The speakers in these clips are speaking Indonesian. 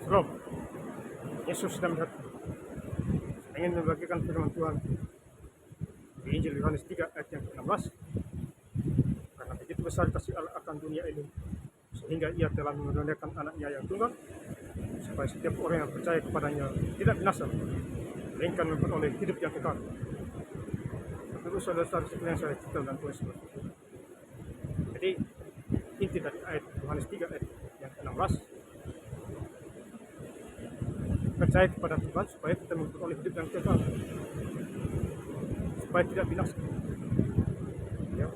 Shalom. Yesus sedang melihat ingin membagikan firman Tuhan di Injil Yohanes 3 ayat yang ke-16. Karena begitu besar kasih Allah akan dunia ini, sehingga ia telah menurunkan anaknya yang tunggal, supaya setiap orang yang percaya kepadanya tidak binasa, melainkan memperoleh hidup yang kekal. Terus saudara-saudara sekalian saya cinta dan Tuhan Yesus. Jadi inti dari ayat Yohanes 3 ayat yang ke-16, percaya kepada Tuhan supaya kita memperoleh hidup yang kekal, supaya tidak binasa. Ya.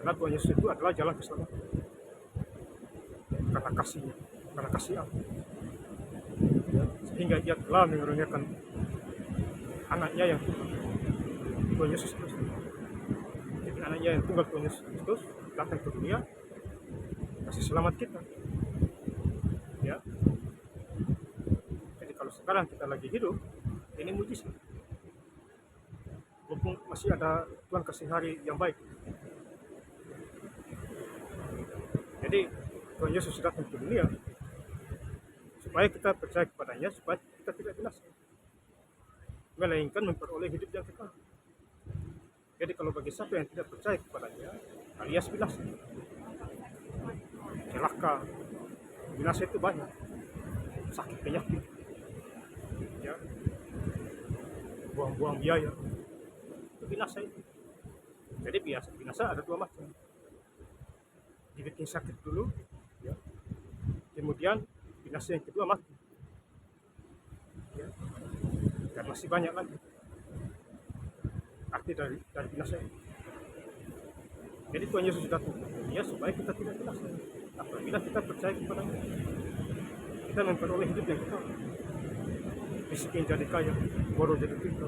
Karena Tuhan Yesus itu adalah jalan keselamatan. Karena kasihnya, karena kasih Allah. Ya. Sehingga ia telah menurunkan anaknya yang tunggal, Tuhan Yesus Kristus. Jadi anaknya yang tunggal Tuhan Yesus Kristus datang ke dunia, kasih selamat kita. Ya. Jadi kalau sekarang kita lagi hidup, ini mujizat. Walaupun masih ada Tuhan kasih hari yang baik. Jadi Tuhan Yesus datang ke dunia supaya kita percaya kepadanya, supaya kita tidak binasa, melainkan memperoleh hidup yang kekal. Jadi kalau bagi siapa yang tidak percaya kepadanya, alias binasa, celaka, binasa itu banyak, sakit penyakit, ya, buang-buang biaya, itu binasa itu. Jadi binasa ada dua macam, dibikin sakit dulu, ya, kemudian binasa yang kedua mati, ya, dan masih banyak lagi arti dari binasa ini. Jadi Tuhan Yesus datang ke dunia supaya kita tidak binasa. Apabila kita percaya kepadanya, kita memperoleh hidup yang kekal. Miskin jadi kaya, bodoh jadi pintar.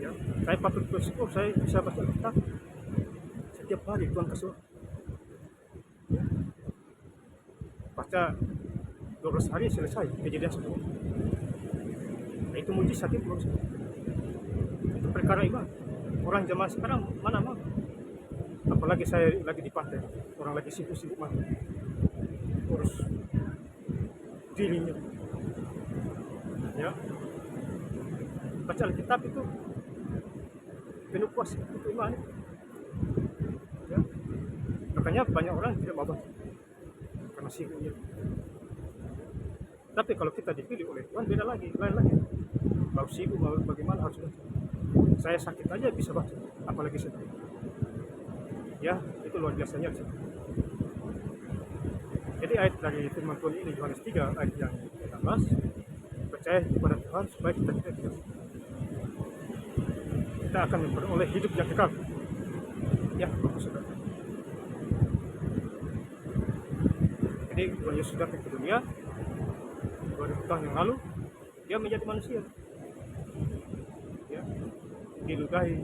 Ya, saya patut bersyukur saya bisa baca Alkitab setiap hari. Tuhan kasih. Ya, baca 12 hari selesai Kejadian 10. Nah, itu mujizat itu menurut saya. Itu perkara iman. Orang zaman sekarang mana mau? Apalagi saya lagi di pantai, orang lagi sibuk-sibuk mandi, urus dirinya. Ya, baca Alkitab itu penuh kuasa, itu iman. Ya, makanya banyak orang tidak mau baca karena sibuknya. Tapi kalau kita dipilih oleh Tuhan beda lagi, lain lagi. Mau sibuk, mau bagaimana harus baca. Saya sakit aja bisa baca, apalagi sedih. Ya, itu luar biasanya. Jadi ayat dari firman Tuhan ini Yohanes 3 ayat yang ke-16, percaya kepada Tuhan supaya kita tidak binasa. Kita akan memperoleh hidup yang kekal. Ya, Bapak Saudara. Jadi Tuhan Yesus datang ke dunia 2000 tahun yang lalu, dia menjadi manusia. Ya, diludahi,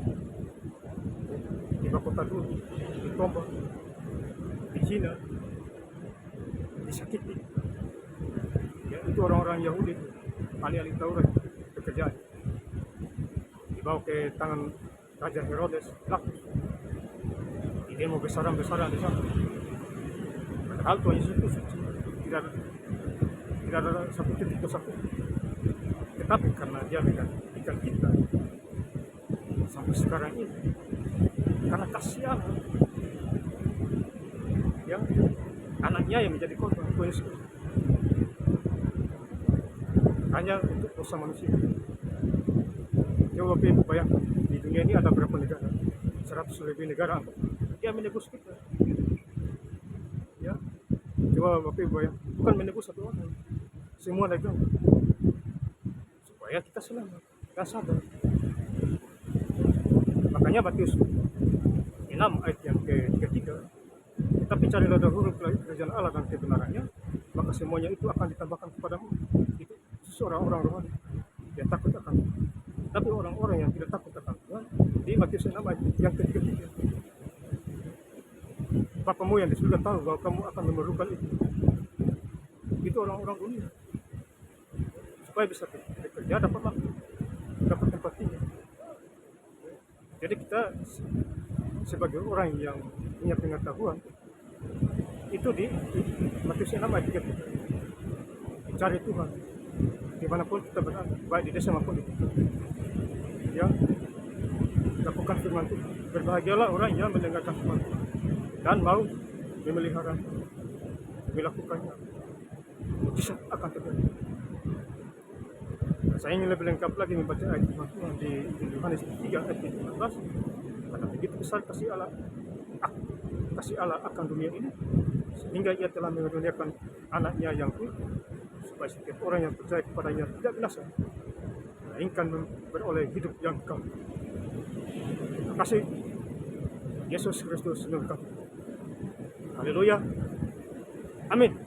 di kota dulu, ditombak, dihina, disakiti. Ya, itu orang-orang Yahudi, ahli-ahli Taurat, pekerjaan. Dibawa ke tangan Raja Herodes, Pilatus. Didemo besaran-besaran di sana. Padahal Tuhan Yesus itu suci, tidak ada satu titik dosa pun. Tetapi karena dia menggantikan kita sampai sekarang ini, karena kasih Allah, yang anaknya yang menjadi korban Tuhan Yesus hanya untuk dosa manusia. Coba bayangkan, di dunia ini ada berapa negara? 100 lebih negara, dia menebus kita. Ya, coba Bapak bayangkan, bukan menebus satu orang, semua negara, supaya kita selamat, kita sadar. Makanya Matius 6 ayat yang ketiga, tapi carilah dahulu kerajaan Allah dan kebenarannya, maka semuanya itu akan ditambahkan kepadamu. Itu orang-orang rohani yang takut akan Tuhan. Tapi orang-orang yang tidak takut akan Tuhan, di Matius 6 ayat yang ketiga, Bapamu yang di surga tahu bahwa kamu akan memerlukan itu. Itu orang-orang dunia, supaya bisa bekerja, dapat makan, dapat tempat tinggal. Jadi kita sebagai orang yang punya pengetahuan, itu di Matius 6 ayat 3, cari Tuhan dimanapun kita berada, baik di desa maupun di kota. Ya, lakukan firman Tuhan. Berbahagialah orang yang mendengarkan firman Tuhan dan mau memelihara, melakukannya. Mujizat akan terjadi. Saya ingin lebih lengkap lagi membaca ayat firman Tuhan di Yohanes 3 ayat 15. Karena begitu besar kasih Allah akan dunia ini, sehingga ia telah mengaruniakan anaknya yang tunggal, supaya setiap orang yang percaya kepadanya tidak binasa, melainkan beroleh hidup yang kekal. Terima kasih. Yesus Kristus memberkati. Haleluya. Amin.